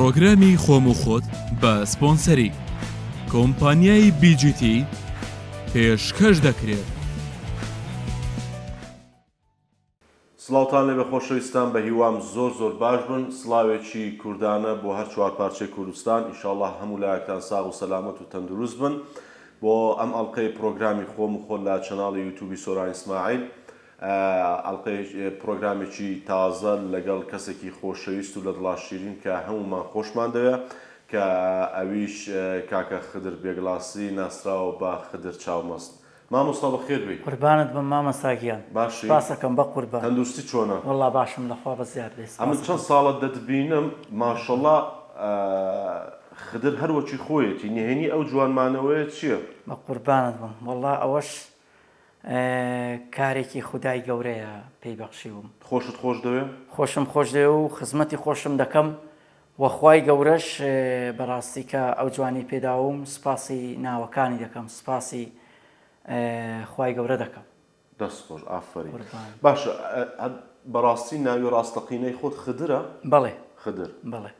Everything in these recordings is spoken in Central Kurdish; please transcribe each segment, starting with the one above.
پرۆگرامی خۆم و خۆت بە سپۆنسەری کۆمپانیای بیجیتی پێشکەش دەکرێت. سڵاوتان لێ بە خۆشەویستان، بە هیوام زۆر باش بن. سڵاوێکی کوردانە بۆ هەر چوار پارچەی کوردستان. ئینشاءالله هەموو لایەکتان ساغ و سەلامەت و تەندروست بن. بۆ ئەم ئەڵقەی پرۆگرامی خۆم و خۆت لە چەناڵی یوتیوبی سۆران ئیسماعیل، ئەڵقەی پرۆگرامێکی تازە لەگەڵ کەسێکی خۆشەویست و لە دڵا شیرین کە هەمومان خۆشمان دەوێت، کە ئەویش کاکە خدر بێگڵاسی ناسراوە بە خدر چاومەست. مامۆستا بەخێر بی. قوربانت بم مامۆستاگیان. باشی؟ سپاسەکەم بە قوربان. تەندروستی چۆنە؟ وەڵڵا باشم لەخوا بەزیاد بێ. ئەمن چەند ساڵت دەتبینم ماشەڵڵا خدر هەروەکی خۆیەتی نهێنی ئەو جوانمانەوەیە چییە؟ بە قوربانت بم. وەڵڵا ئەوەش کارێکی خودای گەورەیە پێی بەخشیوم. خۆشت خۆش دەوێ؟ خۆشم خۆش دەوێ و خزمەتی خۆشم دەکەم وەخوای گەورەش بەڕاستی کە ئەو جوانی پێداوم سپاسی ناوەکانی دەکەم، سپاسی خوای گەورە دەکەم. دەست خۆش، ئافەری. باشە، بەڕاستی ناوی ڕاستەقینەی خۆت خدرە؟ بەڵێ. خدر. بەڵێ.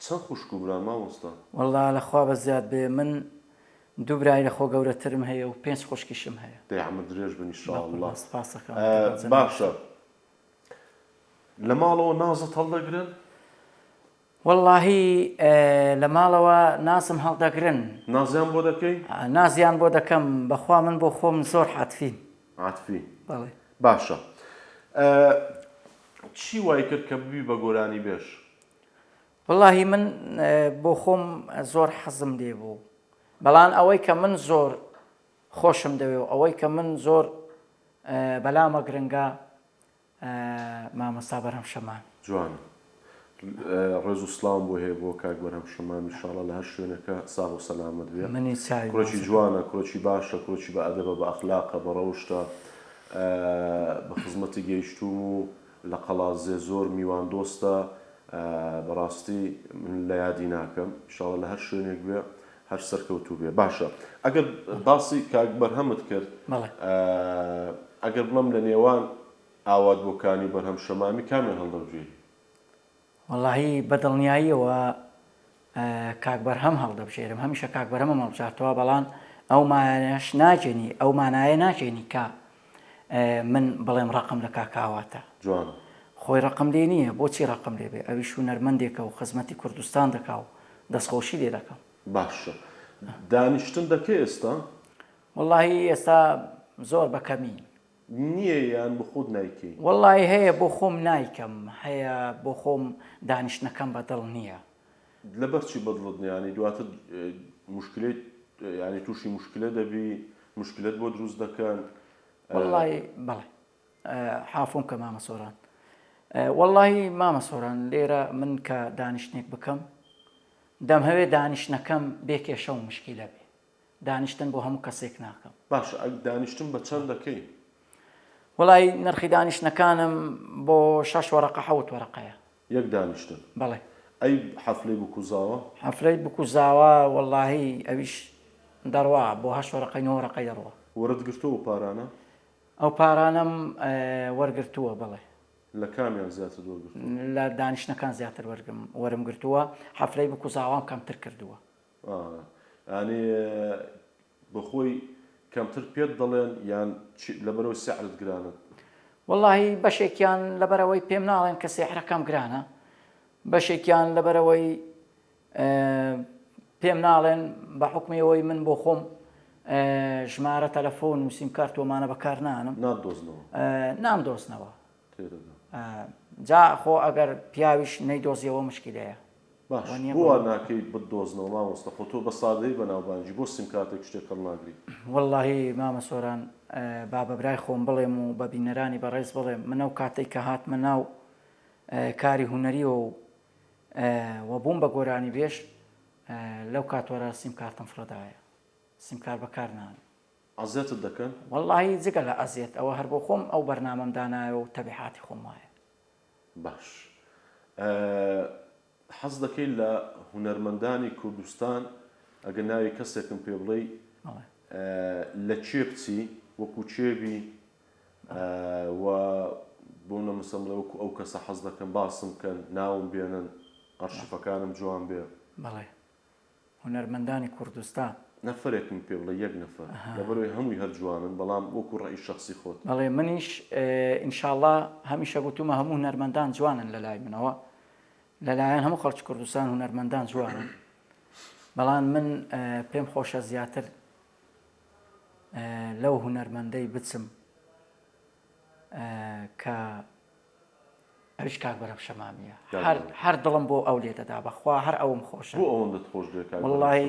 چەند خوشک و برا مامۆستا؟ وەڵڵا لەخوا بەزیاد بێ، من دوو برای لەخۆ گەورەترم هەیە و 5 خوشکیشم هەیە. دەیعمە درێژ بن ئینشاءالله. سپاسەکەم. باشە، لە ماڵەوە نازت هەڵدەگرن؟ وەڵڵاهی لە ماڵەوە نازم هەڵدەگرن. نازیان بۆ دەکەی؟ نازیان بۆ دەکەم، بەخوا من بۆ خۆم زۆر حاتفین. عاتفی. بەڵێ. باشە، چی وای کرد کە ببی بە گۆرانی بێش؟ وەڵڵاهی من بۆ خۆم زۆر حەزم لێ بوو، بەڵام ئەوەی کە من زۆر خۆشم دەوێ و ئەوەی کە من زۆر بەلامە گرنگە مامۆستا بەرهەم شەمان. جوانە. ڕێز و سڵام بۆ هەیە بۆ کاک بەرهەم شەمان، ئینشاڵڵا لە هەر شوێنەکە ساغ و سەلامەت بێ. منی چاوی کوڕێکی جوانە، کوڕێکی باشە، کوڕێکی بە ئەدەبە، بە ئەخلاقە، بە ڕەوشتە، بە خزمەتی گەیشتوم و لە قەڵازێ زۆر میوان دۆستە. بەڕاستی من لە یادی ناکەم، ئینشاڵڵا لە هەر شوێنێک بێ هەر سەرکەوتوو بێ. باشە، ئەگەر باسی کاک بەرهەمت کرد، ئەگەر بڵم لە نێوان ئاوات بۆکانی بەرهەم شەمامی کامیان هەڵدەبژێ؟ وەڵڵاهی بەدڵنیاییەوە کاک بەرهەم هەڵدەبژێرم، هەمیشە کاک بەرهەمم هەڵبژارتەوە، بەڵام ئەو مانایەش ناجێنی، ئەو مانایە ناجێنی کە من بڵێم ڕقم لە کاکاواتە. جوانە. خۆی ڕقم لێ نییە، بۆچی ڕقم لێ بێ؟ ئەویش هونەرمەندێکە و خزمەتی کوردستان دەکا و دەستخۆشی لێ دەکەم. باشە، دانیشتن دەکەی ئێستا؟ وەڵڵاهی ئێستا زۆر بەکەمی نییە، یان بە خۆت نایکەی؟ وەڵڵاهی هەیە، بۆ خۆم نایکەم، هەیە بۆ خۆم دانیشتنەکەم بەدڵ نییە. لەبەرچی بەدڵت نییە؟ دواتر موشکلێت، ینی تووشی موشکلە دەبی، موشکلت بۆ دروست دەکەن؟ وەڵڵاهی بەڵێ، حافۆم کە مامە سۆران. وەڵڵاهی مامە سۆران، لێرە من کە دانیشتێک بکەم دەمهەوێ دانیشتنەکەم بێکێشە و مشکیلە بێ، دانیشتن بۆ هەموو کەسێک ناکەم. باشە، دانیشتن بە چەند دەکەی؟ وەڵی نرخی دانیشتنەکانم بۆ 6 وەرەقە 7 وەرەقەیە. یەک دانیشتن؟ بەڵێ. ئەی حەفلەی بکوزاوە؟ حەفلەی بکوزاوە وەڵڵاهی ئەویش دەڕوا بۆ 8 وەرەقەی 9 وەرەقەی دەڕوا. وەرت گرتووە پارانە؟ ئەو پارانم وەرگرتووە. بەڵێ. لە کامیان زیاتر وەرگرتووە؟ لە دانیشتنەکان زیاتر وەرم گرتووە، حەفلەی بکوزاوام کەمتر کردووە. ینی بەخۆی کەمتر پێت دەڵێن یان لەبەرەوەی سیعرت گرانت؟ وەڵڵاهی بەشێکیان لەبەرەوەی پێم ناڵێن کە سیعرەکەم گرانە، بەشێکیان لەبەرەوەی پێم ناڵێن بە حوکمەوەی من بۆ خۆم ژمارە تەلەفۆن و سیمکارت وەمانە بەکار نانم. نادۆزنەوە؟ نامدۆزنەوە. جا خۆ ئەگەر پیاویش نەیدۆزیەوە مشکلەیە. باش، بۆ ناکەی بتدۆزنەوە مامۆستا؟ خۆ تۆ بە سادەی بەناوبانجی بۆ سیمکارتێک شتێک هەڵ ناگری؟ وەڵڵاهی مامە سۆران، با بەبرای خۆم بڵێم و بە بینەرانی بەڕێز بڵێم، منە و کاتێک کە هاتمە ناو کاری هونەریەوە و بووم بە گۆرانی بێش، لەو کاتوەرە سیمکارتم فرەدایە، سیمکار بەکار نانم. ئەزیێتت دەکەن؟ وەڵڵاهی جگە لە ئەزیێت، ئەوە هەر بۆ خۆم ئەو بەرنامەم دانایە و تەبیعاتی خۆم وایە. باش، حەز دەکەی لە هونەرمەندانی کوردستان ئەگەر ناوی کەسێکم پێ بڵێ لە چێ بچی، وەکو چێبی و بۆ نەمەسەم لەوەکو ئەو کەسە حەز دەکەم باسم کەن ناوم بێنن ئەرشیفەکانم جوان بێ بەڵێ هونەرمەندانی کوردستان نەفرێکم پێ بڵێ یەک نەفەر لەبەرەوەی هەمووی هەر جوانن بەڵام وەکو ڕێی شخصی خۆت بەڵێ منیش ئینشاءڵڵا هەمیشە گوتومە هەموو هونەرمەندان جوانن لە لای منەوە لەلایەن هەموو خەڵکی کوردستان هونەرمەندان جوانن بەڵام من پێم خۆشە زیاتر لەو هونەرمەندەی بچم کە ئەویش کاک بەرەم شەمامیە هەر دڵم بۆ ئەو لێ دەدا بەخوا هەر ئەوم خۆشە بۆ ئەوەندەت خۆش وڵڵاهی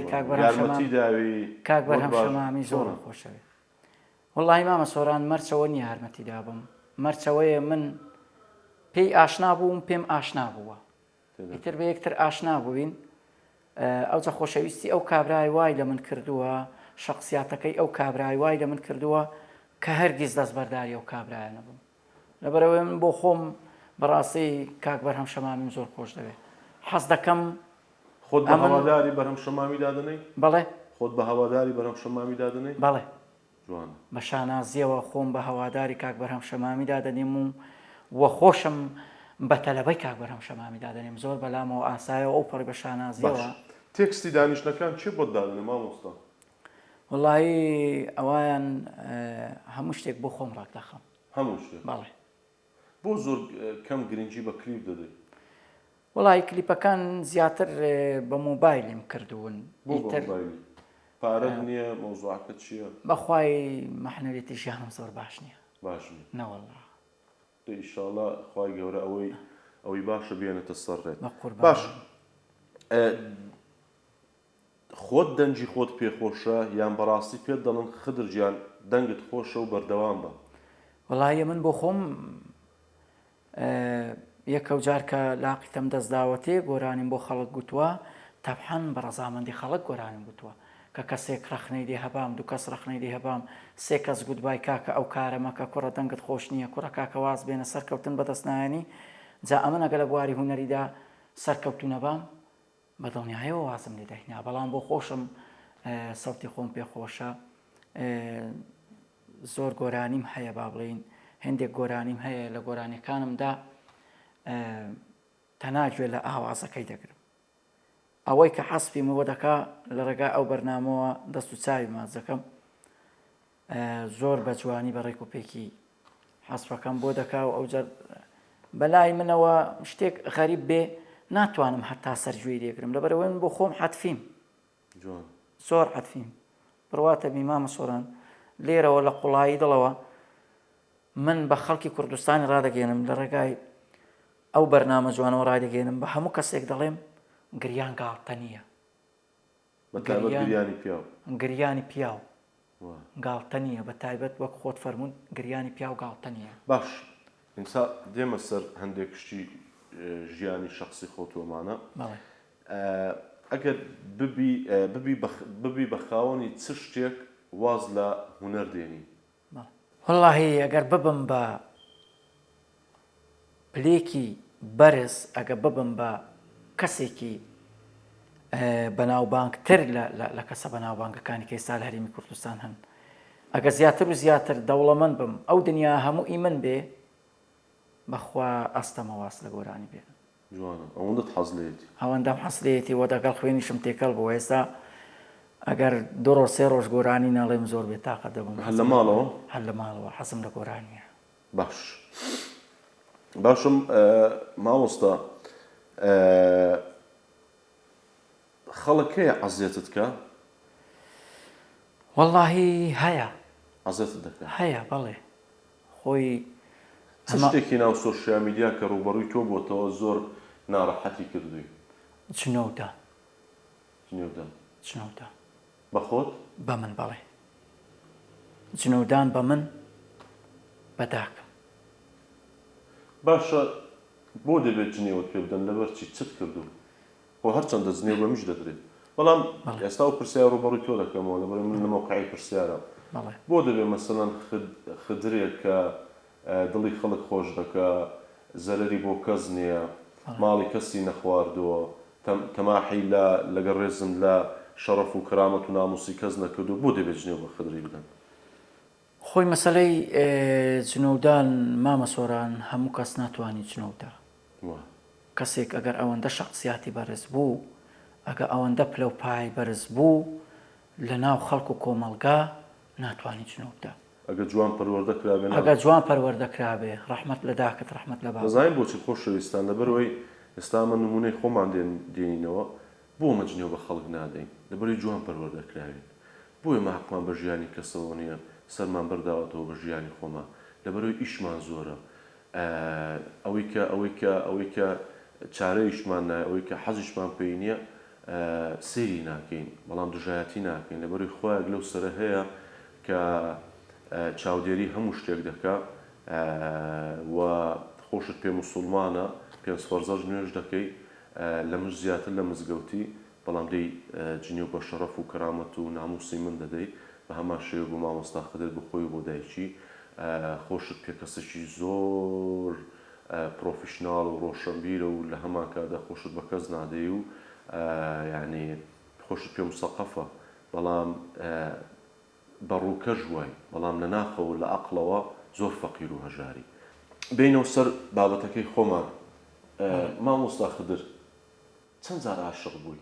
کاک بەرهەم شەمامی زۆرم خۆشەوێ وڵڵاهی مامە سۆران مەرچەوە نییە هەرمەتیدا بم مەرچەوەیە من پێی ئاشنا بووم پێم ئاشنا بووە ئیتر بە یەکتر ئاشنا بووین ئەوجە خۆشەویستی ئەو کابرای وای لە من کردووە شخصیاتەکەی ئەو کابرای وای لە من کردووە کە هەرگیز دەست بەرداری ئەو کابرایە نەبووم لەبەرەوەی من بۆ خۆم بەڕاستی کاک بەرهەم شەمامیم زۆر خۆش دەوێت حەز دەکەم خۆت بە هەواداری بەرهەم شەمامی دادنەی بەڵێ خۆت بە هەواداری بەرهەم شەمامی دادنەی بەڵێ جوان بە شانازیەوە خۆم بە هەواداری کاک بەرهەم شەمامی دادەنیم و وە خۆشم بە تەلەبەی کاک بەرهەم شەمامی دادەنیم زۆر بەلامەوە ئاسایەوە ئەو پەڕی بە شانازیەوە تێکستی دانیشتەکان چی بۆت دادنێ مامۆستا وڵایی ئەوایان هەموو شتێک بۆ خۆم ڕاک دەخەم هەموو شتێک بەڵێ بۆ زۆر کەم گرنگی بە کلیپ دەدەیت وڵی کلیپەکان زیاتر بە مۆبایلیم کردوون پارە نییە مۆزوعەکە چییە بەخوای مەحنەوێتی ژیانم زۆر باش نییە باش نەوەڵڵا ئینشاءڵڵا خوای گەورە ئەوەی باشە بێنێتە سەرڕێت باش خۆت دەنجی خۆت پێخۆشە یان بەڕاستی پێت دەڵن خدرجیان دەنگت خۆشە و بەردەوام بە وڵایە من بۆ خۆم یەکەو جار کە لاقیتەم دەستداوەتێ گۆرانیم بۆ خەڵک گوتووە تەبحەن بە ڕەزامەندی خەڵک گۆرانیم گوتووە کە کەسێک ڕەخنەی دێ هەبام دوو کەس ڕەخنەی دێ هەبام سێ کەس گوتبای کاکە ئەو کارەمەکە کوڕە دەنگت خۆش نییە کوڕە کاکە واز بێنە سەرکەوتن بەدەستنایانی جا ئەمە ئەگە لە بواری هونەریدا سەرکەوتو نەبام بە دڵنیایەوە وازم لێ دەهێنا بەڵام بۆ خۆشم سەوتی خۆم پێخۆشە زۆر گۆرانیم هەیە با بڵین هەندێک گۆرانیم هەیە لە گۆرانیەکانمدا تەناگوێ لە ئاوازەکەی دەگرم ئەوەی کە حەسبی مەوە دەکا لە ڕێگا ئەو بەرنامەوە دەست و چاوی مازەکەم زۆر بە جوانی بە ڕێک و پێکی حەسبەکەم بۆ دەکا و ئەوجار بەلای منەوە شتێک غەریب بێ ناتوانم هەتا سەرگوێی لێگرم لەبەرەوەی من بۆ خۆم حەتفیم زۆر حەتفیم بڕواتە بیمامە سۆران لێرەوە لە قوڵایی دڵەوە من بە خەڵکی کوردستانی ڕادەگەێنم لە ڕێگای ئەو بەرنامە جوانەوە ڕادەگەێنم بە هەموو کەسێک دەڵێم گریان گاڵتە نییە گریانی پیاو گاڵتە نییە بە تایبەت وەک خۆت فەرمونون گریانی پیاو گاڵتە نییە باش ئینسا دێمە سەر هەندێک شتی ژیانی شخصی خۆتۆمانە ئەگەر ببی بە خاوەنی چ شتێک واز لە هونەر دێنی وەڵڵاهی ئەگەر ببم بە پلێکی بەرز ئەگە ببم بە کەسێکی بەناوبانگتر لە کەسە بەناوبانگەکانی کە ئێستا لە هەرێمی کوردستان هەن ئەگە زیاتر و زیاتر دەوڵەمەند بم ئەو دنیا هەمووی من بێ بەخوا ئەستەمە واس لە گۆرانی بێن ئەوەندەت حەز لێتی ئەوەندەم حەز لێتی وە دەگەڵ خوێنیشم تێکەڵ بۆ ئێستا ئەگەر دو ڕۆژ سێ ڕۆژ گۆرانی ناڵێم زۆر بێتاقە دەبم هەر لە ماڵەوە هەر لە ماڵەوە حەزم لە گۆرانیە باشم مامۆستا خەڵک هەیە عەزیەتت کە وەڵڵاهی هەیە عەزیەتت دەکات هەیە بەڵێ خۆی چ شتێکی ناو سۆشیال میدیا کە ڕووبەڕووی تۆ بۆتەوە زۆر ناڕەحەتی کردووی چنەودا بە خۆت بە من بەڵێ جنەودان بە من بەداکەم باشە بۆ دەبێت جنێوت پێ بدەن لەبەر چی چت کردو بۆ هەرچەندە جنێو بە میش دەدرێت بەڵام ئێستا و پرسیار ڕووبەڕووی تۆ دەکەمەوە لەبەر من لە مۆقعی پرسیارە بۆ دەبێت مەسەڵەن خدرێک کە دڵی خەڵک خۆش دەکا زەرەری بۆ کەس نییە ماڵی کەسی نەخواردووە تەماحی لەگەڵ ڕێزم لە شەڕەف و کەرامەت و ناموسی کەس نەکردو بۆ دەبێت جنێو بە خدری بدەن خۆی مەسەلەی جنۆدان مامە سۆران هەموو کەس ناتوانانی جنۆدا کەسێک ئەگەر ئەوەندە شخصیاتی بەرز بوو ئەگە ئەوەندە پلە و پای بەرز بوو لە ناو خەڵک و کۆمەڵگا ناتوانانی جنۆبدا ئەگە جوان پەروەردەکرابێ ئەگە جوان پەروەردەکرابێ ڕەحمەت لە داکەت ڕەحمەت لە بەزانین بۆچی خۆشەویستان لەبەرەوەی ئێستا ئەمە نمونەی خۆمان دێنینەوە بۆ مەجنێو بە خەڵک نادەین لەبەری جوان پەروەردەکراوێت بۆ ئێمە حەقمان بە ژیانی کەسەوە نییە سەرمان بەرداوەتەوە بە ژیانی خۆمان لەبەرەوەی ئیشمان زۆرە ئەوەی کە چارەیشمان نایە ئەوەی کە حەزیشمان پێی نییە سێری ناکەین بەڵام دژایەتی ناکەین لەبەرەوەی خۆیان لەو سەرە هەیە کە چاودێری هەموو شتێک دەکا و خۆشت پێ موسڵمانە پێنج فەرزەش نوێژ دەکەی لە مش زیاتر لە مزگەوتی بەڵام دەی جنێو بە شەرەف و کەرامەت و ناموسی من دەدەی بە هەمان شێوە بۆ مامۆستا خدر بخۆی بۆ دایکی خۆشت پێ کەسێکی زۆر پرۆفیشناڵ و ڕۆشنبیرە و لە هەمان کادا خۆشت بە کەس نادەی و یعنی خۆشت پێ مسەقەفە بەڵام بەڕووکەش وای بەڵام لە ناخەوە لە عەقڵەوە زۆر فەقیر و هەژاری بینەوە سەر بابەتەکەی خۆمان مامۆستا خدر چەند جار عاشق بووی؟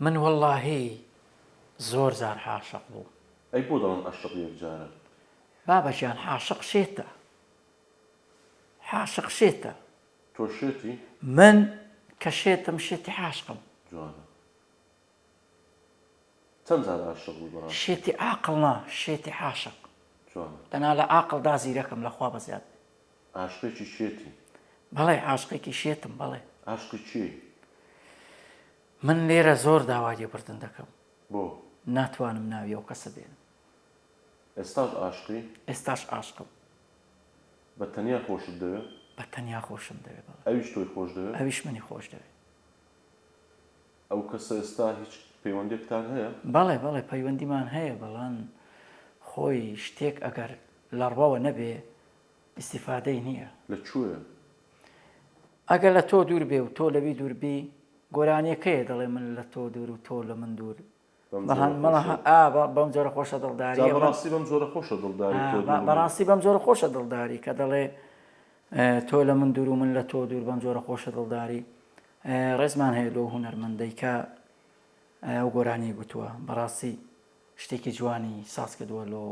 من وەڵڵاهی زۆر جار عاشق بوو ئەی بۆ دەڵێن عاشق یەک جارە بابەجان عاشق شێتە عاشق شێتە تۆ شێتی؟ من کە شێتم شێتی عاشقم جوانە چەند جار عاشق بووی بەڕاستی؟ شێتی عاقڵ نا شێتی عاشق جوانە تەنها لە عاقڵدا زیرەکەم لەخوا بەزیاد عاشقێکی شێتی؟ بەڵێ عاشقێکی شێتم بەڵێ عاشقی چی؟ من لێرە زۆر داوای لێبوردن دەکەم بۆ؟ ناتوانم ناوی ئەو کەسە بێنم ئێستاش عاشقی؟ ئێستاش عاشقم بە تەنیا خۆشت دەوێت؟ بە تەنیا خۆشم دەوێت بەڵێ ئەویش تۆی خۆش دەوێت؟ ئەویش منی خۆش دەوێت ئەو کەسە ئێستا هیچ پەیوەندێکتان هەیە؟ بەڵێ بەڵێ پەیوەندیمان هەیە بەڵام خۆی شتێک ئەگەر لەڕبەوە نەبێ ئیسیفادەی نییە لەکوێیە؟ ئەگەر لە تۆ دوور بێ و تۆ لەوی دووربی گۆرانیەکەیە دەڵێ من لە تۆ دوور و تۆ لە من دوور بەم جۆرە خۆشە دڵداری بەڕاستی بەم جۆرە خۆشە دڵداری بەڕاستی بەم جۆرە خۆشە دڵداری کە دەڵێ تۆ لە من دوور و من لە تۆ دوور بەم جۆرە خۆشە دڵداری ڕێزمان هەیە لۆ هونەرمەندەی کە ئەو گۆرانی گوتووە بەڕاستی شتێکی جوانی ساز کردووە لۆ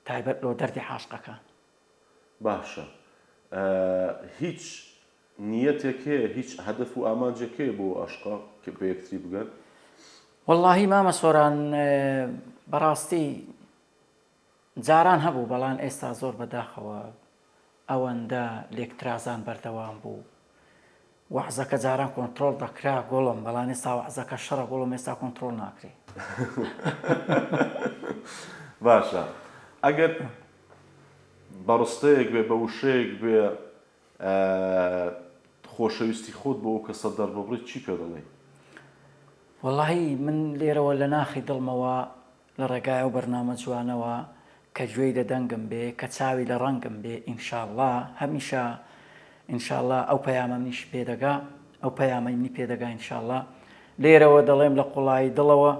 تایبەت لۆ دەردی عاشقەکان باشە هیچ نیەتێک هەیە هیچ هەدەف و ئامانجێک هەیە بۆ عاشقا کە بە یەکتری بگەن؟ وەڵڵاهی مامە سۆران بەڕاستی جاران هەبوو بەڵام ئێستا زۆر بەداخەوە ئەوەندە لێکترازان بەردەوام بوو وەحزەکە جاران کۆنتڕۆڵ دەکرا گۆڵم بەڵام ئێستا وەحزەکە شەڕە گۆڵم ئێستا کۆنتڕۆڵ ناکرێ باشە ئەگەر بەڕستەیەک بێ بە وشەیەک بێ خۆشەویستی خۆت بۆ ئەو کەسە دەرببڕیت چی پێ دەڵێ؟ وەڵڵاهی من لێرەوە لە ناخی دڵمەوە لە ڕێگایە و بەرنامە جوانەوە کە گوێی لە دەنگم بێ کە چاوی لە ڕەنگم بێ ئینشاءڵڵا هەمیشە ئینشاءڵڵا ئەو پەیامەمنیش پێدەگا ئەو پەیامەی پێدەگا ئینشاءڵڵا لێرەوە دەڵێم لە قوڵایی دڵەوە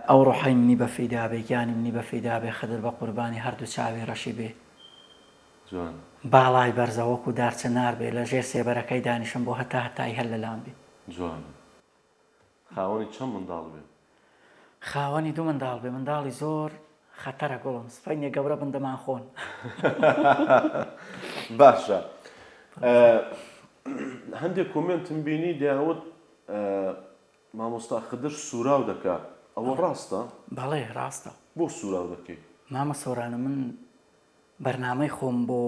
ئەو ڕۆحەی منی بەفیدا بێ گیانی منی بەفیدا بێ خدر بە قوربانی هەردوو چاوی ڕەشی بێ جوان باڵای بەرزەوەکو دارچە نار بێ لە ژێر سێبەرەکەی دانیشم بۆ هەتا هەتای هەر لەلام بێ جوان خاوەنی چەند منداڵ بێ؟ خاوەنی دوو منداڵ بێ منداڵی زۆر خەتەرە گوڵم سپەینێ گەورە بندەمان خۆن باشە هەندێک کۆمنتم بینی دەیانوت مامۆستا خدر سوراو دەکات ئەوە ڕاستە؟ بەڵێ ڕاستە بۆ سوراو دەکەی؟ مامە سۆرانە من بەرنامەی خۆم بۆ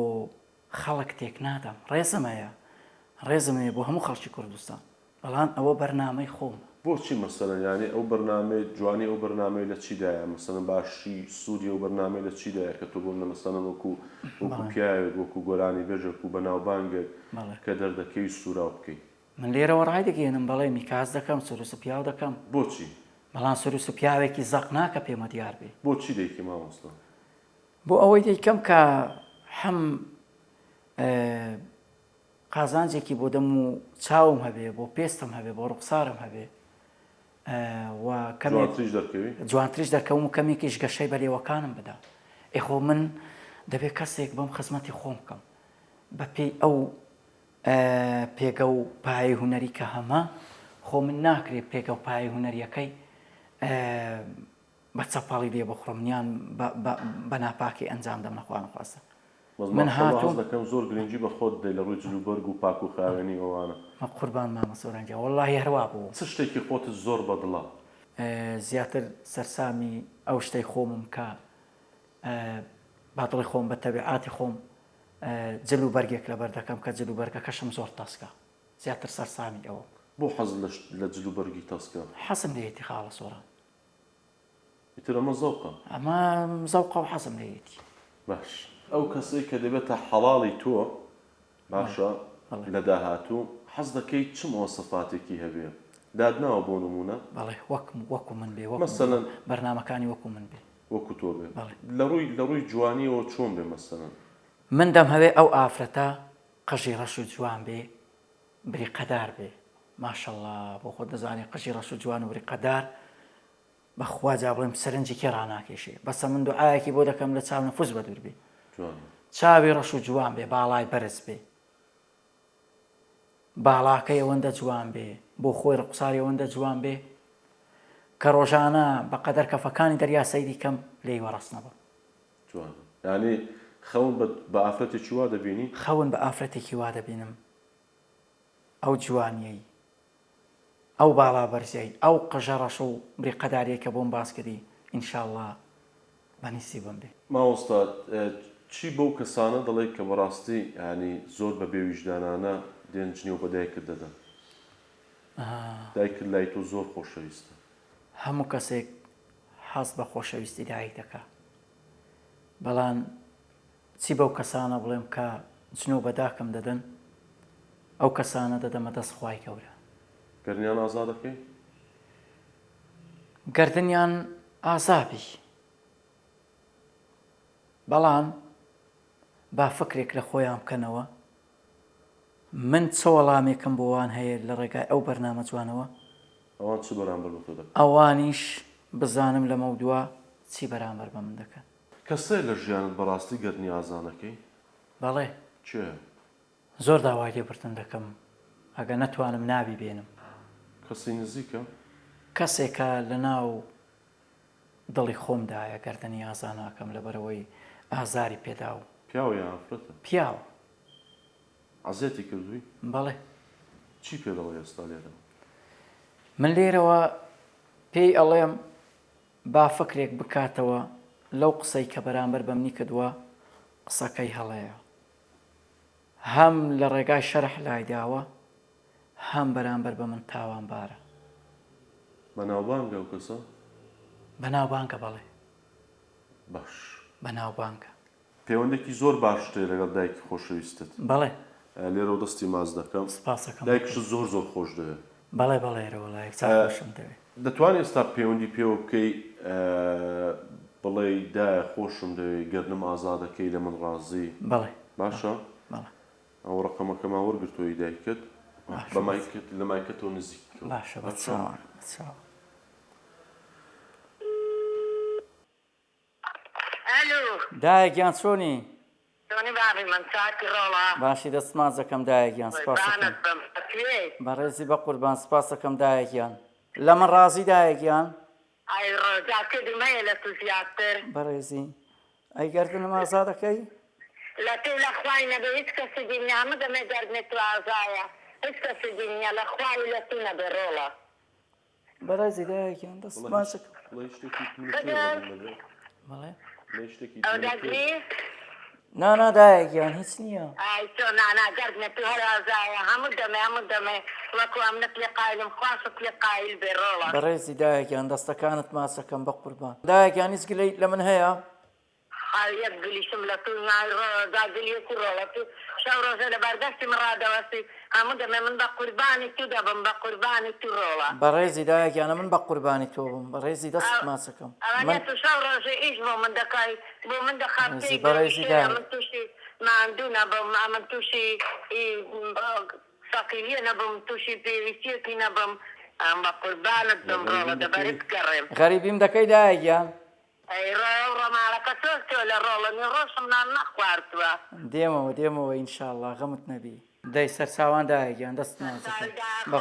خەڵک تێک نادەم ڕێزم هەیە بۆ هەموو خەڵکی کوردستان بەڵام ئەوە بەرنامەی خۆم بۆچی مەسەلەن یانی ئەو بەرنامەی جوانی ئەو بەرنامەی لە چیدایە مەسەلەن باشی سوودی ئەو بەرنامەی لە چیدایە کە تۆ بۆ لە مەسەلەن وەکو پیاوێک وەکو گۆرانی بێژێک و بەناوبانگێک کە دەردەکەی سوراو بکەیت من لێرەوە ڕای دەگەێنم بەڵێ میکاس دەکەم سروس پیاو دەکەم بۆچی؟ بەڵام سروس پیاوێکی زەق ناکە پێمە دیار بێ بۆچی دەیکی مامۆستا؟ بۆ ئەوەی دەیکەم کە هەم قازانجێکی بۆ دەم و چاوم هەبێ بۆ پێستم هەبێ بۆ ڕوخسارم هەبێ و جوانتریش دەرکەوی جوانتریش دەکەوم و کەمێکیش گەشەی بەلێوەکانم بدا ئێخۆ من دەبێت کەسێک بەم خزمەتی خۆم بکەم بە پێی ئەو پێگە و پایە هوەری کە هەمە خۆ من ناکرێت پێگە و پایە هوەریەکەی بە چەپاڵی لێ بخڕمنیان بە ناپاکی ئەنجام دەم نەخوا نەخواستە من هاتووم دەکەم زۆر گرنگی بە خۆت دەی لە ڕووی جلوبەرگ و پاک و خاوێنی ئەوانە قوربان مامە سۆرانجا وەڵڵاهی هەروە بوو چ شتێکی خۆتت زۆر بەدڵە زیاتر سەرسامی ئەو شتەی خۆمم کە بادڵی خۆم بە تەبیعاتی خۆم جلوبەرگێک لەبەر دەکەم کە جلوبەرگەکەشم زۆر تەسکە زیاتر سەرسامی ئەوە بۆ حەز لە جلوبەرگی تەسکە حەزم لێیەتی خاڵە سۆران ئیتر ئەمە زەوقە ئەمە زەوقە و حەزم لێیەتی باش ئەو کەسەی کە دەبێتە حەڵاڵی تۆ باشە لە داهاتوو حەز دەکەی چ مۆسەفاتێکی هەبێ دادناوە بۆ نمونە بەڵێ وەکو من بێ مەسەلەن بەرنامەکانی وەکو من بێ وەکو تۆ بێ لە ڕووی جوانیەوە چۆن بێ مەسەلەن من دەم هەوێ ئەو ئافرەتە قژی ڕەش و جوان بێ بریقەدار بێ ماشەڵڵا بۆ خۆ دەزانێت قژی ڕەش و جوان و بریقەدار بەخوا جا بڵێم سەرنجێکی ڕناکێشێ بەسە من دوعایەکی بۆ دەکەم لە چاو نەفوس بە دوور بێ چاوی ڕەش و جوان بێ باڵای بەرز بێ باڵاکەی ئەوەندە جوان بێ بۆ خۆی ڕقساری ئەوەندە جوان بێ کە ڕۆژانە بەقەدەر کەفەکانی دەریا سەیری کەم لێی وەڕست نەبم جوان یعنی خەون بە ئافرەتێکی وا دەبینی خەون بە ئافرەتێکی وا دەبینم ئەو جوانیەی ئەو باڵا بەرزەی ئەو قژە ڕەش و بریقەداریە کە بۆم باس کردی ئینشاءڵڵا بەنیسی بم بێ ماوەستا چی بەو کەسانە دەڵێ کە بەڕاستی ینی زۆر بە بێویژدانانە دێنجنی و بە دایکت دەدەن دایکت لای تۆ زۆر خۆشەویستە هەموو کەسێک حەز بە خۆشەویستی دایک دەکات بەڵام چی بەو کەسانە بڵێم کە جنۆ بەداکەم دەدەن ئەو کەسانە دەدەمە دەست خوای گەورە گەرنیان ئازا دەکەی گەردنیان ئازابی بەڵام با فکرێک لە خۆیان بکەنەوە من چ وەڵامێکم بۆوان هەیە لە ڕێگای ئەو بەرنامە جوانەوە ئەوان چ بەرامبەر بە تۆ دەکەن ئەوانیش بزانم لە مەودووە چی بەرامبەر بە من دەکەن کەسێ لە ژیانت بەڕاستی گەرنی ئازانەکەی بەڵێ چێ زۆر داوای لێبرتن دەکەم ئەگە نەتوانم نابی بێنم کەسی نزیکە کەسێکە لە ناو دڵی خۆمدایە گەردنی ئازاناکەم لەبەرەوەی ئازاری پێدا و پیاوە یان ئافرەتە پیاوە عەزیەتی کردووی بەڵێ چی پێ دەڵێ ئێستا لێرە من لێرەوە پێی ئەڵێم با فکرێک بکاتەوە لەو قسەی کە بەرامبەر بەمنی کردووە قسەکەی هەڵەیە هەم لە ڕێگای شەرح لای داوە هەم بەرامبەر بە من تاوانبارە بەناوبانگە ئەو کەسە بەناوبانگە بەڵێ باش بەناوبانگە پەیوەندێکی زۆر باش تێ لەگەڵ دایکی خۆشەویستت بەڵێ لێرە و دەستی ماز دەکەم سپاسەکەم دایکش زۆر زۆر خۆش دەوێت بەڵێ بەڵێرەوە لایەک چاخۆشم دەوێت دەتوانێت ئێستا پەیوەندی پێوە بکەی بڵێ دایە خۆشم دەوێت گەرنم ئازادەکەی لە من ڕازی بەڵێ باشە بەڵێ ئەو ڕقەمەکەما وەرگرتۆی دایکت لە مایکەتەوە نزیک باشە بەچاوە بەچاوە الو دایەکیان چۆنی چۆنی بابی من چاکی ڕۆڵە باشی دەستمان دەکەم دایەکیان سپاسەکەم بانت بم ئەتوێ بەڕێزی بە قوربان سپاسەکەم دایەکیان لە من ڕازی دایەکیان ئای ڕۆژاکردی مەیە لە تو زیاتر بەڕێزی ئەی گەردنم ئازا دەکەی لە تێ لە خوای نەبێ هیچ کەسی دینیا هەموو دەمێ گەردنێت تو ئازایە هیچ کەسی دینیا لە خوای لە تو نەبێ ڕۆڵە بەڕێزی دایەکیان دەستمان دەکەم بڵێ شتێکی بەڵێ بڵێ شتێکی ئەو دەگری نا دایەکیان هیچ نییە ئای تۆ نانا گەردنێت تو هەر ئازایە هەموو دەمێ وەکو ئەمنەت لێ قایلم خواشت لێ قایل بێ ڕۆڵە بەڕێزی دایەکیان دەستەکانت ماسەکەم بە قوربان دایەکیان هیچ گلەی لە من هەیە یەک گلیشم لە تو داگلیەکی ڕۆڵە تو شەو ڕۆژە لە بەردەستی من ڕادەوەستی هەموو دەمێ من بە قوربانی تو دەبم بە قوربانی تو ڕۆڵە بەڕێزی دایەکیانە من بە قوربانی تۆ بم بەڕێزی دەست ماسەکەم ئەوانە تو شەو ڕۆژە ئیش بۆ من دەکای بۆ من دەخاتێ بەڕێزی دایە من تووشی ماندوو نەبم ئەمن تووشی سەقیلیە نەبم تووشی پێویستیەکی نەبم ئەم بە قوربانت بم ڕۆڵە دەبەرت گەڕێم غەریبیم دەکەی دایەگیان ئەی ڕۆماڵەکە تۆ لە ڕۆڵەنی ڕۆژم نان نەخواردووە دێمەوە ئینشاءڵڵا غەمت نەبی دەی سەرچاوان دایەگیان دەست نازەکە بە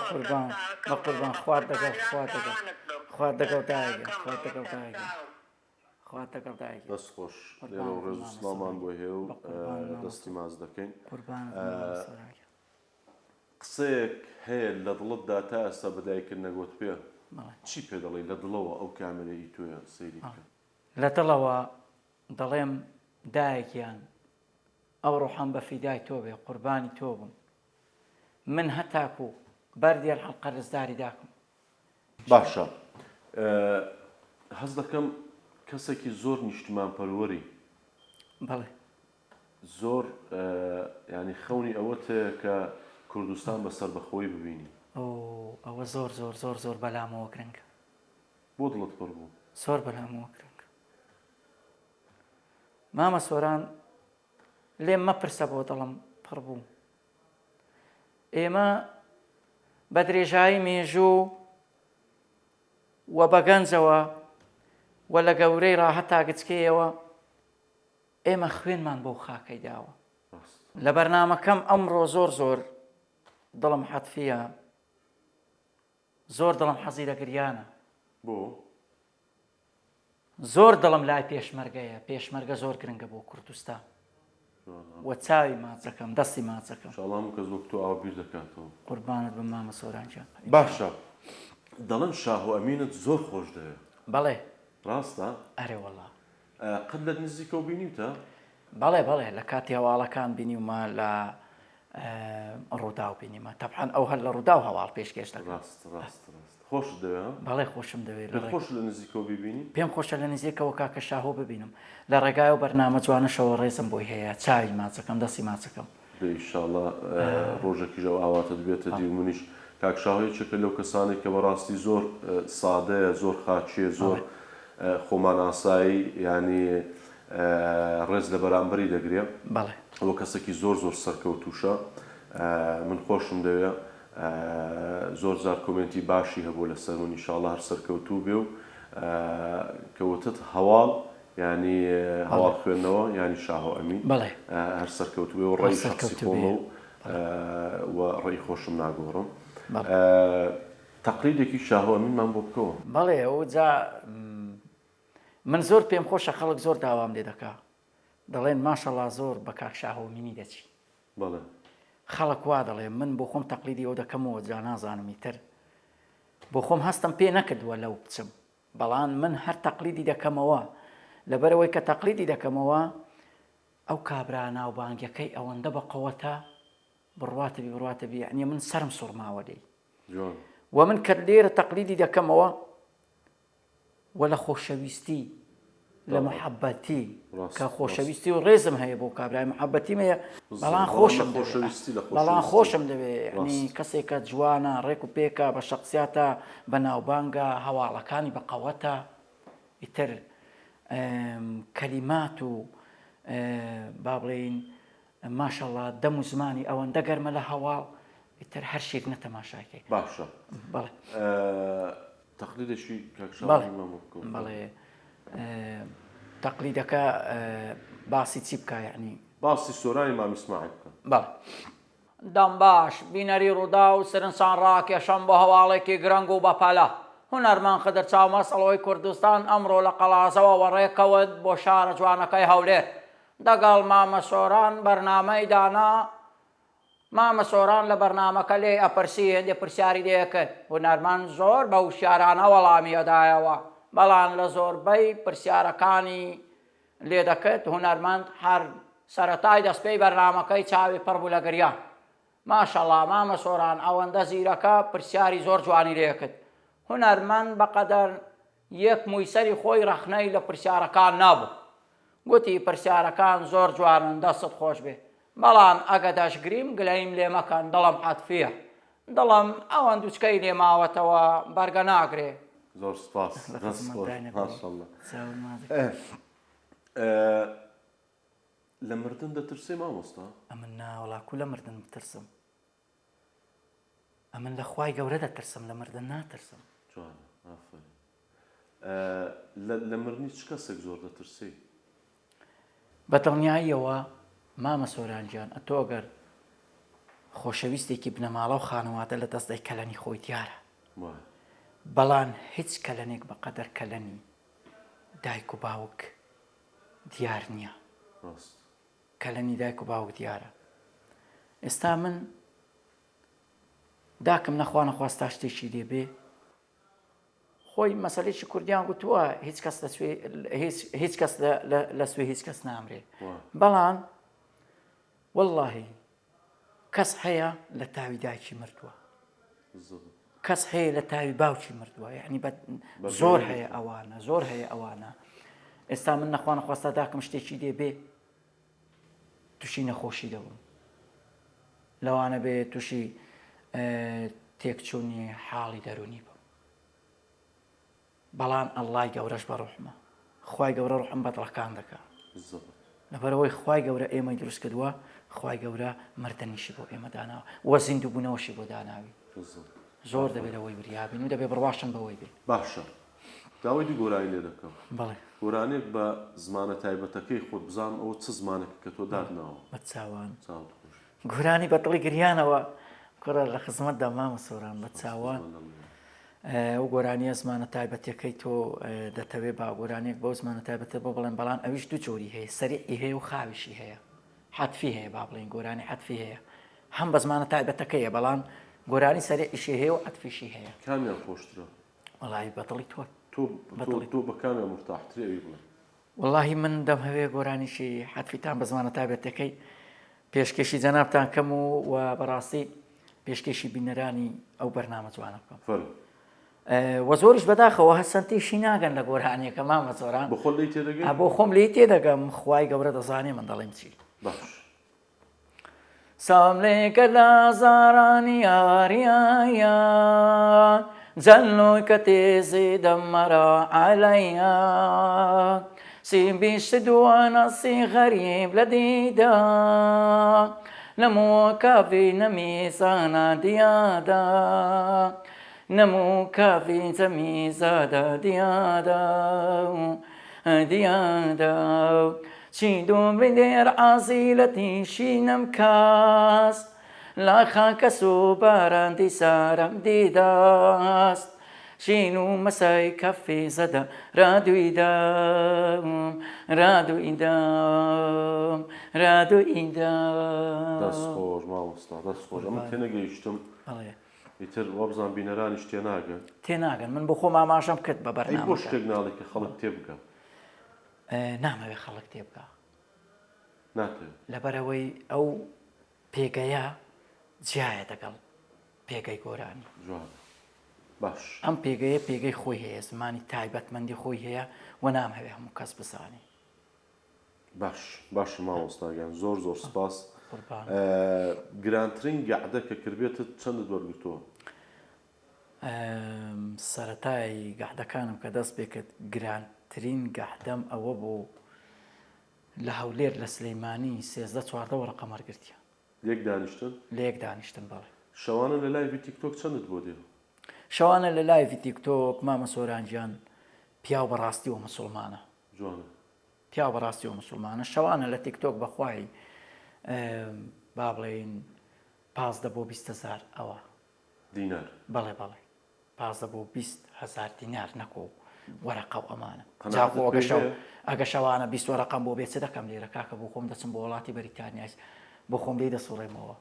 قوربان خوارد دەگەڵ خوارد دەگەڵ دایەگیان خوارد دەگەڵ دایەگیان دەست خۆش لێرە و ڕێز و سڵامان بۆ هێ و دەستی ماز دەکەین قسەیەک هەیە لە دڵتدا تا ئێستا بەدایکرد نەگوت پێ چی پێ دەڵێ لە دڵەوە ئەو کامێرەی تۆیە سەیری بکە لە دڵەوە دەڵێم دایەکیان ئەو ڕۆحان بە فیدای تۆ بێ قوربانی تۆ بم من هەتاکو بەردێر حەڵقە ڕزداری داکەم باشە هەز دەکەم کەسێکی زۆر نیشتمان پەروەری بەڵێ زۆر ینی خەونی ئەوەت کە کوردستان بەسەر بەخۆی ببینی ئەوە زۆر زۆر زۆر زۆر بەلامەوە کرنگە بۆ دڵت پڕ بوو زۆر بەلامەوە کرنگە مامە سۆران لێم مەپرسە بۆ دڵم پڕ بوو ئێمە بە درێژایی مێژوو و بە گەنجەوە و لە گەورەی ڕاهەتا گچکەیەوە ئێمە خوێنمان بۆ خاکەی داوە لە بەرنامەکەم ئەمڕۆ زۆر زۆر دڵم حەتفیە زۆر دڵم حەزی لە گریانە بۆ زۆر دڵم لای پێشمەرگەیە پێشمەرگە زۆر گرنگە بۆ کوردستان وە چاوی ماچەکەم دەستی ماچەکەم شڵام کەس وەک تۆ ئاوا بیر دەکاتەوە قوربانت بم مامە سۆرانجان باشە دەڵێن شاه و ئەمینت زۆر خۆش دەوێت بەڵێ ڕاستە ئەرێ وەڵا قەت لە نزیکە و بینیوتە بەڵێ لە کاتی هەواڵەکان بینیومە لە ڕوودا و بینیمە تەبحان ئەو هەر لە ڕوودا و هەواڵ پێشکەش دەکەم ڕاست خۆش دەوێت بەڵێ خۆشم دەوێت خۆش لە نزیکە و ببینی پێم خۆشە لە نزیکەوە کاکە شاهۆ ببینم لە ڕێگای و بەرنامە جوانەشەوە ڕێزم بۆی هەیە چاوی ماچەکەم دەستی ماچەکەم ئینشاءڵڵا ڕۆژێکی ژەو ئاواتە دەبێتە دی و منیش کاکشاهەیەکێکە لەو کەسانی کە بەڕاستی زۆر سادەیە زۆر خاچیە زۆر خۆمان ئاسایی ینی ڕێز لە بەرامبەری دەگرێت بەڵێ ئەوە کەسێکی زۆر زۆر سەرکەوتوشە من خۆشم دەوێت زۆر زار کۆمنتی باشی هەبوو لەسەر و ئینشاءڵڵا هەر سەرکەوتوو بێ و کەوتت هەواڵ ینی هەواڵ خوێندنەوە ینی شاه و ئەمین بەڵێ هەر سەرکەوتو بێ و ڕێی شخصی خۆمە و ڕێی خۆشم ناگۆڕم تەقلیدێکی شاه و ئەمینمان بۆ بکەوە بەڵێ ئەو جا من زۆر پێم خۆشە خەڵک زۆر داوام لێ دەکا دەڵێن ماشەڵڵا زۆر بە کاک شاه و ئەمینی دەچی بەڵێ خەڵک وا دەڵێ من بۆ خۆم تەقلیدی ئەو دەکەمەوە جا نازانمی تر بۆ خۆم هەستم پێ نەکردووە لەو بچم بەڵام من هەر تەقلیدی دەکەمەوە لەبەرەوەی کە تەقلیدی دەکەمەوە ئەو کابرا ناوبانگەکەی ئەوەندە بە قەوەتە بڕواتەبی یعنی من سەرم سوڕماوە دەی و من کە لێرە تەقلیدی دەکەمەوە و لە خۆشەویستی لە محەبەتی کە خۆشەویستی و ڕێزم هەیە بۆ کابرای محەبەتیم هەیە بەڵام خۆشم دەوێت ینی کەسێکە جوانە ڕێک و پێکە بە شخصیاتە بە ناوبانگە هەواڵەکانی بە قەوەتە ئیتر کەلیمات و با بڵێین ماشەڵڵا دەم و زمانی ئەوەندە گەرمە لە هەواڵ ئیتر هەر شێک نەتەماشاکەی باشە بەڵێ تەقلیدێکی بەڵێ تەقلیدەکە باسی چی بکە یعنی باسی سۆرانی مام ئیسماعیل بکە بەڵێ دەم باش بینەری ڕوودا و سرنجان ڕاکێشەم بۆ هەواڵێکی گرنگ و بەپەلە هونەرمان خدر چاو مەسەڵەوەی کوردستان ئەمڕۆ لە قەڵازەوە وەڕێکەوت بۆ شارە جوانەکەی هەولێر دەگەڵ مامە سۆران بەرنامەی دانا مامە سۆران لە بەرنامەکە لێ ئەپرسی هێندێ پرسیاری لێکرد هونەرمان زۆر بە وشیارانە وەڵامی ئەدایەوە بەڵام لە زۆربەی پرسیارەکانی لێ دەکرد هونەرمەند هەر سەرەتای دەستپێی بەرنامەکەی چاوی پڕ بوو لە گریان ماشەڵڵا مامە سۆران ئەوەندە زیرەکە پرسیاری زۆر جوانی لێکرد هونەرمەند بەقەدەر یەک مویسەری خۆی ڕەخنەی لە پرسیارەکان نابوو گوتی پرسیارەکان زۆر جوانن دەستت خۆش بێ بەڵام ئەگە دەشگریم گلەیم لێ مەکەن دڵم حەتفیە دڵم ئەوەن دووچکەی لێ ماوەتەوە بەرگە ناگرێ زۆر سپاس ماشەڵڵا لە مردن دەترسێ مامۆستا ئەمن ناوەڵاکو لە مردن بترسم ئەمن لە خوای گەورە دەترسم لە مردن ناترسم. جوانە ئافرین. لە مردنی چ کەسێک زۆر دەترسی؟ بە دڵنیاییەوە مامە سۆرانجیان ئەتۆ ئەگەر خۆشەویستێکی بنەماڵە و خانەوادە لە دەست دەی کەلەنی خۆی دیارە، بەڵام هیچ کەلەنێک بەقەدەر کەلەنی دایک و باوک دیار نییە. کەلەنی دایک و باوک دیارە. ئێستا من داکەم نەخوا نەخواستا شتێکی دێبێ خۆی مەسەلێکی کوردیان گوتووە هیچ کەس لە سوێ هیچ کەس نامرێ، بەڵام وەڵڵاهی کەس هەیە لە تاوی دایکی مردووە، کەس هەیە لە تاوی باوکی مردووە، یعنی زۆر هەیە ئەوانە، زۆر هەیە ئەوانە. ئێستا من نەخوا نەخواستا داکەم شتێکی دێبێ تووشی نەخۆشی دەبووم، لەوانە بێ تووشی تێکچوونی حاڵی دەرونی بم، بەڵام ئەڵڵای گەورەش بە ڕوحمە، خوای گەورە ڕوحم بە دڵەکان دەکات. لەبەرەوەی خوای گەورە ئێمەی دروست کردووە، خوای گەورە مردنیشی بۆ ئێمە داناوە وە زیندوو بوونەوەشی بۆ داناوی. زۆر دەبێت ئەوەی وریابین و دەبێت بڕواشن بەوەی بێ. باشە داوای دی گۆرانی لێ دەکەم. بەڵێ گۆرانێک بە زمانە تایبەتەکەی خۆت بزانم ئەوە چ زمانێک کە تۆ دادناوە. بە چاوان چاوت خۆش. گۆرانی بە دڵی گریانەوە کوڕە لە خزمەتدا مامە سۆران بە چاوان ئەو گۆرانیە زمانە تایبەتەکەی تۆ دەتەوێت با گۆرانێک بۆ زمانە تایبەتە بۆ بڵێن، بەڵام ئەویش دوو جۆری هەیە، سەریعی هەیە و خاویشی هەیە، حەتفی هەیە با بڵێن گۆرانی حەتفی هەیە، هەم بە زمانە تایبەتەکەیە، بەڵام گۆرانی سەریعیشی هەیە و حەتفیشی هەیە. کامیان خۆشترە؟ وەڵاهی بە دڵی تۆ بە کامیان مرتاحترێ ئەوی بڵێ؟ وەڵاهی من دەم هەوێ گۆرانیشی حەتفیتان بە زمانە تایبەتەکەی پێشکەشی جەنابتان کەم و بەڕاستی پێشکەشی بینەرانی ئەو بەرنامە جوانە بکەم. وە زۆریش بەداخەوە هەسەنتیشی ناگەن لە گۆرانیەکە مامە زۆران بۆ خۆ لی تێدەگەی؟ بۆ خۆم لی تێدەگەم، خوای گەورە دەزانێ من دەڵێم چی. باش ساملێکە لە زارانی یاریایە جەلۆی کە تێزی دەمەرە عەلەیە سیبیشت دووەنەسی غەریب لە دیدا نەمووە کافی نەمیزانە دیادا نەموو کافی جەمیزادە دیادا دیادا چی دوو بدێر عازیلەتی شینم کاس لا خاکەس و باراندی سارم دیداست شین و مەسای کەفی زەدە ڕادوویدام ڕادوویدام ڕادوویدام. دەست خۆش مامۆستا دەست خۆش. ئەمە تێنەگەیشتم ئیتر وەبزان بینەرانیش تێناگەن. تێناگەن من بۆ خۆم ئاماژەم کرد بە ئەی بۆ بەرنامەکە. شتێک ناڵێ کە خەڵک تێبگە؟ نامەوێ خەڵک تێبگا ناتێت. لەبەرەوەی ئەو پێگەیە جیایە دەگەڵ پێگەی گۆرانی. جوان باش. ئەم پێگەیە پێگەی خۆی هەیە، زمانی تایبەتمەندی خۆی هەیە و نامەوێ هەموو کەس بزانێ. باش مامۆستاگیان زۆر سپاس. گرانترین گەعدە کە کردبێتت چەندت وەرگرتووە؟ سەرەتای گەحدەکانم کە دەست پێکرد گرانترین گەحدەم ئەوە بوو لە هەولێر لە سلەیمانی 13-14 وەرەقە وەرگرتیە. لێک دانیشتن؟ لێک دانیشتن بەڵێ. شەوانە لە لایڤی تیکتۆک چەندت بۆ دێ؟ شەوانە لە لایڤی تیکتۆک مامە سۆرانجیان پیاو بەڕاستی و مسلمانە. جوانە. پیاو بەڕاستی و مسلمانە. شەوانە لە تیکتۆک بەخوای با بڵێن 15 بۆ 20,000 ئەوە دینار. بەڵێ 15 بۆ 20,000 دینار نەکۆ وەرەقە و ئەمانە. ئەگە شەوانە 20 وەرەقەم بۆ بێت چ دەکەم لێرە کاکە بۆ خۆم دەچم بۆ وڵاتی بەریتانیاس بۆ خۆم لێ دەسوڕێمەوە،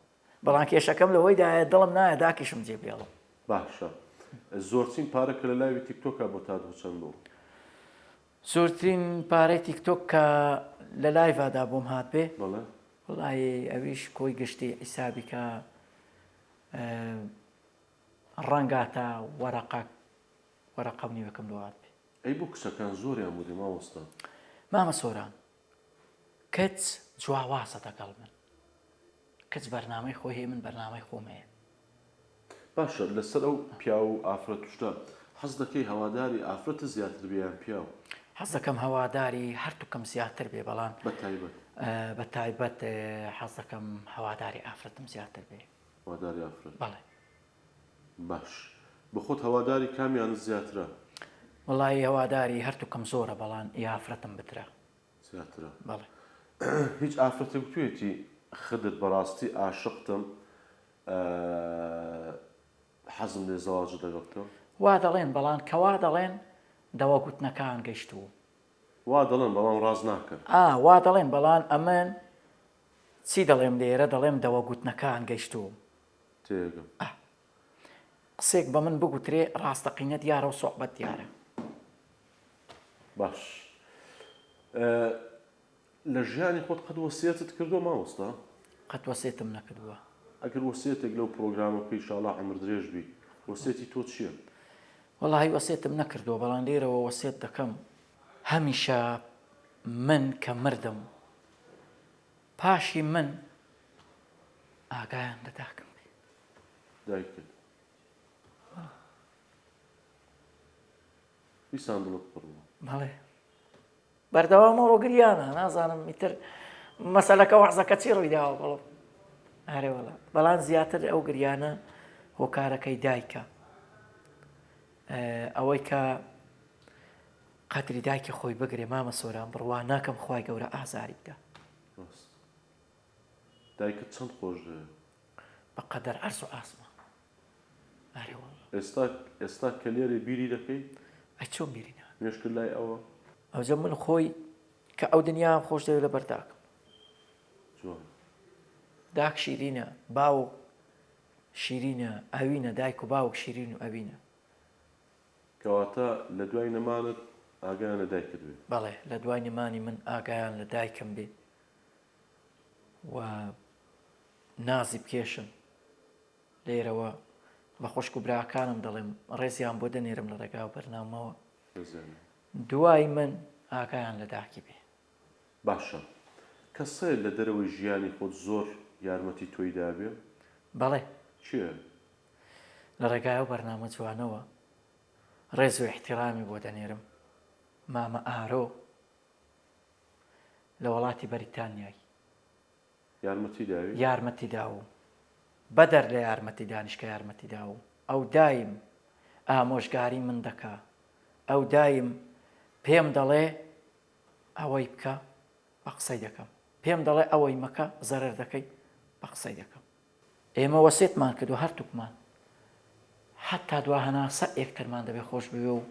بەڵام کێشەکەم لەوەیدایە دڵم نایە داکیشم جێ بێڵم. باشە. زۆرچین پارەکە لە لایوی تیکتۆکە بۆ تا چەند بوو؟ زۆرترین پارەی تیکتۆک کە لە لایڤادا بۆم هات بێ بەڵێ وڵی ئەویش کۆی گشتی حیسابی کە ڕەنگاتە وەرەقە و نیوەکەم لەوات بێ. ئەی بۆ کچەکان زۆریان بودی مامۆستا؟ مامە سۆران کەس جواوازە دەگەڵ من، کەس بەرنامەی خۆی هەیە، من بەرنامەی خۆم هەیە. باشە لەسەر ئەو پیا و ئافرەت توشتا حەز دەکەی هەواداری ئافرەتە زیاتر بیان پیا و؟ حەز دەکەم هەواداری هەردووکەم زیاتر بێ، بەڵام بە تایبەت حەز دەکەم هەواداری ئافرەتم زیاتر بێ. هەواداری ئافرەت؟ بەڵێ. باش بخۆت هەواداری کامیان زیاترە وڵی هەواداری هەرتووکەم زۆرە بەڵام یافرەتم بترە زیاترە بەڵێ هیچ ئافرەتێک توێتی خدت بەڕاستی عاشقتم حەزم لێ زەواج دەگەڵتەوە وا دەڵێن بەڵام کەوا دەڵێن دەوە گوتنەکان گەیشتووە وا دەڵێن بەڵام ڕاز ناکەن وا دەڵێن بەڵام ئەمن چی دەڵێم لێرە دەڵێم دەوە گوتنەکان گەیشتووە تێگەم قسێک بە من بگوترێ ڕاستەقینە دیارە و سۆحبەت دیارە باش لە ژیانی خۆت قەت وەسیەتت کردو مامۆستا قەت وەسێتم نەکردووە ئەگەر وەسیەتێک لەو پرۆگرامەکە ئینشاڵڵا عەمر درێژ بی وەسیەتی تۆ چییە وەڵی وەسێتم نەکردووە بەڵام لێرەوە وەسێت دەکەم هەمیشە من کە مردم پاشی من ئاگایان لەداکەم دایکت ویسان دڵت پڕ بوو بەڵێ بەردەوامەوە گریانە نازانم ئیتر مەسەلەکە وەحزەکە چی ڕووی داوە بەڵام ئارێوەڵا بەڵام زیاتر ئەو گریانە هۆکارەکەی دایکە ئەوەی کە قەدری دایکی خۆی بگرێ مامە سۆران بڕوا ناکەم خوای گەورە ئازاری بدە دایکت چەند خۆش دەوێت بەقەدەر عەرز و ئاسمە ئارێوەڵا ئێستا کە لێرە بیری دەکەی ئەی چۆن بیرینە مێشکرد لای ئەوە ئەوجە من خۆی کە ئەو دنیام خۆش دەوێت لە بەرداکەم جوان داک شیرینە باوک شیرینە ئەوینە دایک و باوک شیرین و ئەوینە کەواتە لە دوای نەمانت ئاگایان لە دایکت بێت بەڵێ لە دوای نمانی من ئاگایان لە دایکم بێت و نازی بکێشن لێرەوە بە خوشک و براکانم دەڵێم ڕێزیان بۆ دەنێرم لە ڕێگا و بەرنامەوە دوای من ئاگایان لە داکی بێ باشە کەسێ لە دەرەوەی ژیانی خۆت زۆر یارمەتی تۆی دابێ بەڵێ چییە لە ڕێگای و بەرنامە جوانەوە ڕێز و احتیرامی بۆ دەنێرم مامە ئارۆ لە وڵاتی بەریتانیای یارمەتی داوی یارمەتی داوم بەدەر لە یارمەتی دانیشکە یارمەتی داوم ئەو دایم ئامۆژگاری من دەکا ئەو دایم پێم دەڵێ ئەوەی بکە بە قسەی دەکەم پێم دەڵێ ئەوەی مەکە زەرەر دەکەی بە قسەی دەکەم ئێمە وەسێتمان کردو هەرتووکمان حتا دوا هەناسە یەکترمان دەبێ خۆش بوێ و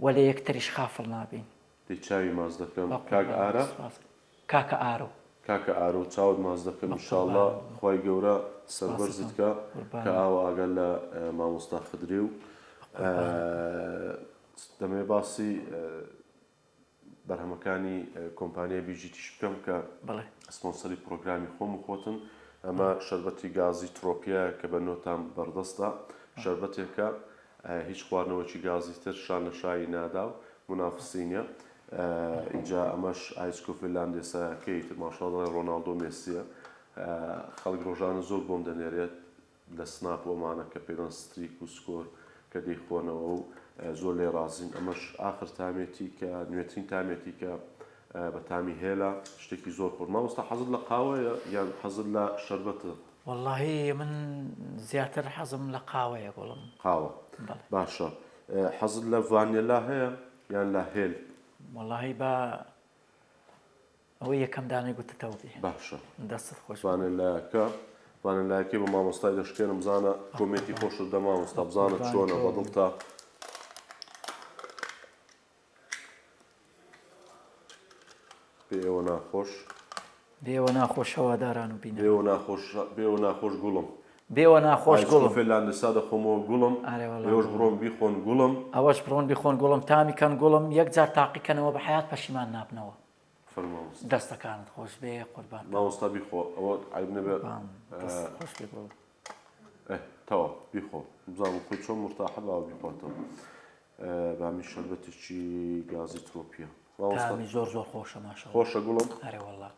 وە لە یەکتریش خافڵ نابین دەی چاوی ماز دەکەم کاک ئارە کاکە ئارۆ کاکە ئارۆ چاوت ماز دەکەم ئینشاڵڵا خی گەورە سەربەرزت کە کە ئاوە ئاگەر لە مامۆستا خدرێ و دەمێ باسی بەرهەمەکانی کۆمپانیای بیجیتیش بکەم کە بڵێ سپۆنسەری پرۆگرامی خۆم و خۆتن ئەمە شەربەتی گازی ترۆپیە کە بە نۆتان بەردەستە شەربەتێکە هیچ خواردنەوەکی گازی تر شان لە شایی نادا و منافسینە اینجا ئەمەش ئایسکۆفیلاندێسەکەی تر ماشاڵڵای ڕۆناڵدۆ مێسیە خەڵک ڕۆژانە زۆر بۆم دەنێرێت لە سناپ وەمانە کە پێدەن ستریک و سکۆر کە دەیخۆنەوە و زۆر لێ ڕازین ئەمەش ئاخر تامێتی کە نوێترین تامێتی کە بە تامی هێلا شتێکی زۆر خۆر مامۆستا حەزت لە قاوەیە یان حەزت لە شەربەتە واللهی من زیاتر حەزم لە قاوەیە گوڵم قاوە باشە حەزت لە ڤانیلا هەیە یان لە هێل واللهی بە ئەوەی یەکەم دانەی گوتتەوە بێ باشە دەستت خۆش ڤانیلایەکە ڤانیلایەکەی بە مامۆستای دەشکێنم بزانە کۆمێتی خۆشت دە مامۆستا بزانە چۆنە بەدڵتا پێ ئێوە ناخۆش بێوە ناخۆشەوە داران و بینە بێوە ناخۆش گوڵم بێوە ناخۆش گوڵم فێلاندسا دەخۆمەوە گوڵم ئێوەش بڕۆم بیخۆن گوڵم ئەوەش بڕۆن بیخۆن گوڵم تامیکەن گوڵم یەکجار تاقیکەنەوە بە حیات پەشیمان نابنەوە فەرمامۆستا دەستەکانت خۆش بێ قوربان مامۆستا بیخۆ ئەوە عیب نەبێت خۆش بێ گوڵم تەوا بیخۆ بزانم خۆی چۆن مرتاحە باوە بیخۆتەوە بامی شەربەتێکی گازی ترۆپیە تامی زۆر زۆر خۆشە ماشەڵڵا خۆشە گوڵم ئەرێ وەڵڵا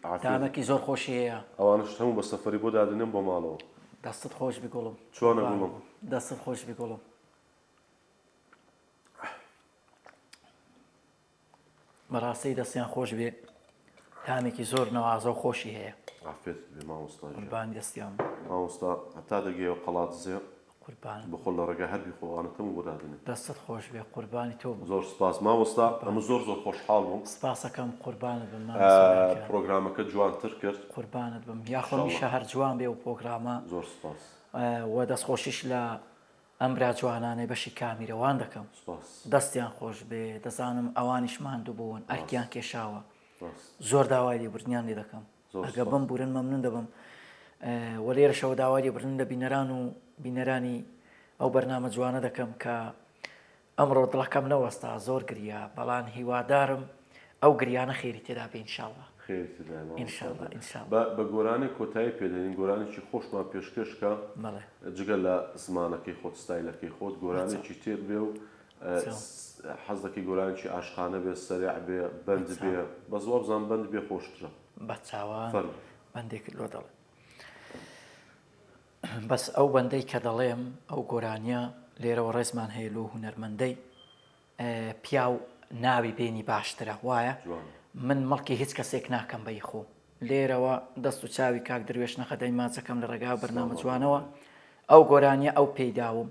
عافیت تامێکی زۆر خۆشی هەیە ئەوانش هەموو بە سەفەری بۆ دادنێم بۆ ماڵەوە دەستت خۆش بێ گوڵم چۆنە گوڵم دەستت خۆش بێ گوڵم بەڕاستی دەستیان خۆش بێ تامێکی زۆر نەوازە و خۆشی هەیە عافیت بێ مامۆستا قوربانی دەستیان مامۆستا هەتا دەگەیەوە قەڵات زێ قوربان بخۆ لە ڕێگە هەربی خۆوانەتەم و بۆدادنێ دەستت خۆش بێ قوربانی تۆ بم. زۆر سپاس مامۆستا ئەمە زۆر خۆشحاڵ بووم سپاسەکەم قوربانت بم پرۆگرامەکە جوانتر کرد قوربانت بم یاخۆمیشە هەر جوان بێ و پرۆگرامە زۆر سپاس و دەستخۆشیش لە ئەمرا جوانانەی بەشی کامیرەوان دەکەم دەستیان خۆش بێ دەزانم ئەوانیش ماندوو بوون ئەرکیان کێشاوە زۆر داوای لێبوردنیان لێ دەکەم ئەگە بم بورن مەمنون دەبم وە لێرەشەوە داوای لێبوردن لە بینەران و بینەرانی ئەو بەرنامە جوانە دەکەم کە ئەمڕۆ دڵەکەم نەوەستا زۆر گریا بەڵام هیوادارم ئەو گریانە خێری تێدا بێ ئینشاڵڵا بە گۆرانی کۆتایی پێدەین گۆرانێکی خۆشمان پێشکەشکە جگە لە زمانەکەی خۆت ستایلەکەی خۆت گۆرانێکی تێر بێ و حەز دەکەی گۆرانێکی ئاشقانە بێ سەریع بێ بەند بێ بە زۆر بزان بەند بێ خۆشترە بە چاوان بەندێکت لۆ دەڵێ بەس ئەو بەندەی کە دەڵێم ئەو گۆرانیە لێرەوە ڕێزمان هەیە لۆ هونەرمەندەی پیاو ناوی بێنی باشترە وایە من مەڵکی هیچ کەسێک ناکەم بەی خۆ لێرەوە دەست و چاوی کاک دروێش نەخەدەی ماچەکەم لە ڕێگا بەرنامە جوانەوە ئەو گۆرانیە ئەو پێیداوم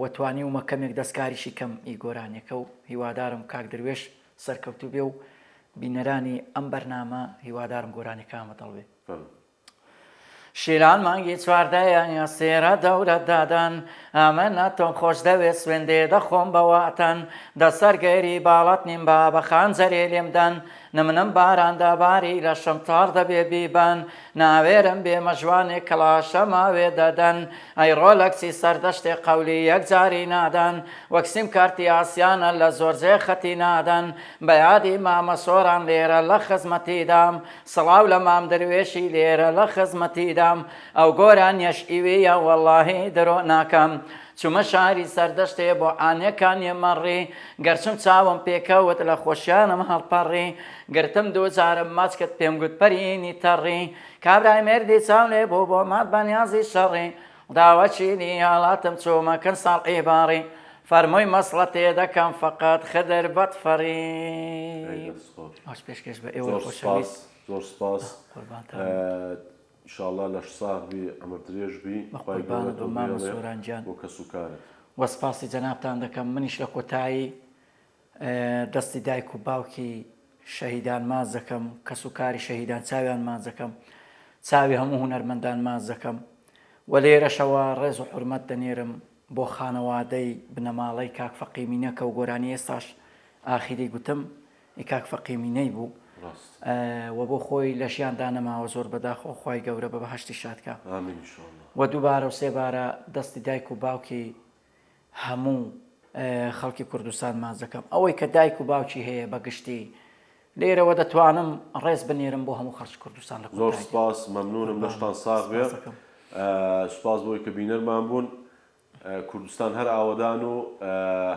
وەتوانی ومە کەمێک دەستکاریشی کەم ئی گۆرانێکە و هیوادارم کاک دروێش سەرکەوتوو بێ و بینەرانی ئەم بەرنامە هیوادارم گۆرانەکەمە دەڵێ شیران مانگی چواردەیان یا سێرە دەورە دادان ئەمە ناتۆن خۆش دەوێت سوێندێ دەخۆم بەواتەن دەسەر گەیری باڵەت نیم با بە خانجەرێ لێمدان نمنم باراندا باری لە شەمتاڕ دەبێ بیبان ناوێرم بێمە جوانێک کەڵاشە ماوێ دەدەن ئەی ڕۆلەکسی سەردەشتێ قەولی یەکجاری نادان وەکسیم کارتی ئاسیانە لە زۆرجێ خەتی نادان بە یادی مامە سۆران لێرە لە خزمەتیدام سڵاو لە مام دروێشی لێرە لە خزمەتیدام ئەو گۆران یەشئیویە وەڵڵاهی درۆ ناکەم چوومە شاری سەردەشتێ بۆ ئانەکان یێمەڕی گەرچم چاوم پێکەوت لە خۆشیانم هەڵپەڕی گرتم دووجارم ماچکت پێم گوت پەرینی تەڕی کابرای مێردی چاو لێ بوو بۆ مات بەنیازی شەڕی داوەچینی هاڵاتم چۆمەکەن ساڵ ئێباڕی فەرمووی مەسڵە تێ دەکەم فەقەت خدر بەدفەڕی ئاش پێشکەش بە ئێوە خۆشەویست زۆر سپاس ئینشاءڵڵا لە ساڵی ئەمە درێژ بی سۆرانجان بۆ کەسوکارێت وەسپاسی جەنابتان دەکەم منیش لە کۆتایی دەستی دایک و باوکی شەهیدان ماز دەکەم کەسوکاری شەهیدان چاویان ماز دەکەم چاوی هەموو هونەرمەندان ماز دەکەم و لێرەشەوە ڕێز و حورمەت دەنێرم بۆ خانەوادەی بنەماڵەی کاک فەقیمینەکە و گۆرانی ئێستاش ئاخیری گوتم کاک فەقیمینەی بوو و بۆ خۆی لە ژیاندا نەماوە زۆر بەداخۆ خۆی گەورە بە بەهەشتی شادکە و دووبارە و سێبارە دەستی دایک و باوکی هەموو خەڵکی کوردستان ماز دەکەم ئەوەی کە دایک و باوکی هەیە بەگشتی لێرەوە دەتوانم ڕێز بنێرم بۆ هەموو خەڵکی کوردستان لە زۆر سپاس مەمنونم لەشتان ساغ بێ سپاس بۆی کە بینەرمان بوون کوردستان هەر ئاوەدان و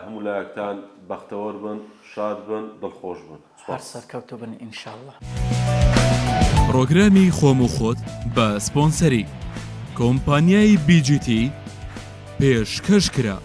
هەموو لایەکتان بەختەوەر بن شاد بن دڵخۆش بن هەر سەرکەوتو بن ئینشاءڵڵا پرۆگرامی خۆم و خۆت بە سپۆنسەری کۆمپانیای BGT پێشکەش کرا